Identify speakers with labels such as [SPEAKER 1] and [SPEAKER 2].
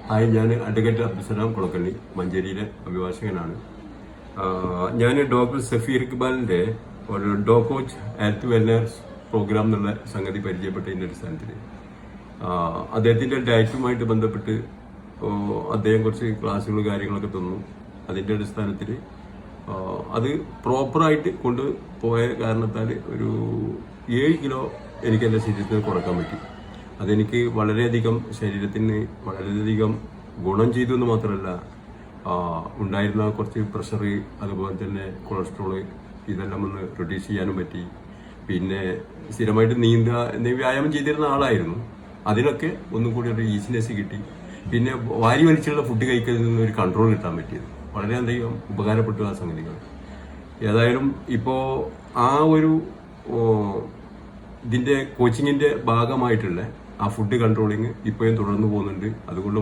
[SPEAKER 1] Hi, ഞാൻ advocate Abdussalam കുളക്കണ്ണി, മഞ്ചേരിയിലെ അഭിഭാഷകനാണ്. ഞാൻ doctor Safeer ഇക്ബാലിന്റെ ഒരു ഡോകോച്ച് ഹെൽത്ത് വെൽനസ് പ്രോഗ്രാം എന്നുള്ള സംഗതി പരിചയപ്പെട്ടതിന്റെ അടിസ്ഥാനത്തിൽ അദ്ദേഹത്തിന്റെ ഡയറ്റുമായിട്ട് ബന്ധപ്പെട്ട് അദ്ദേഹം കുറച്ച് ക്ലാസ്സുകളും കാര്യങ്ങളൊക്കെ തന്നു. അതിന്റെ അടിസ്ഥാനത്തിൽ അത് പ്രോപ്പറായിട്ട് കൊണ്ടുപോയ കാരണത്താൽ ഒരു 7 കിലോ എനിക്ക് എൻ്റെ ശരീരത്തിന് കുറക്കാൻ പറ്റി. അതെനിക്ക് വളരെയധികം ശരീരത്തിന് വളരെയധികം ഗുണം ചെയ്തു എന്ന് മാത്രമല്ല, ഉണ്ടായിരുന്ന കുറച്ച് പ്രഷർ, അതുപോലെ തന്നെ കൊളസ്ട്രോള്, ഇതെല്ലാം ഒന്ന് റിഡ്യൂസ് ചെയ്യാനും പറ്റി. പിന്നെ സ്ഥിരമായിട്ട് നീന്തുക വ്യായാമം ചെയ്തിരുന്ന ആളായിരുന്നു. അതിനൊക്കെ ഒന്നും കൂടി ഒരു ഈസിനെസ് കിട്ടി. പിന്നെ വാരി വലിച്ചുള്ള ഫുഡ് കഴിക്കുന്നതിൽ നിന്ന് ഒരു കൺട്രോൾ കിട്ടാൻ പറ്റിയത് വളരെയധികം ഉപകാരപ്പെട്ടു ആ സംഗതികൾ. ഏതായാലും ഇപ്പോൾ ആ ഒരു ഇതിന്റെ കോച്ചിങ്ങിന്റെ ഭാഗമായിട്ടുള്ള ആ ഫുഡ് കൺട്രോളിങ് ഇപ്പോഴും തുടർന്നു പോകുന്നുണ്ട്. അതുകൊണ്ട്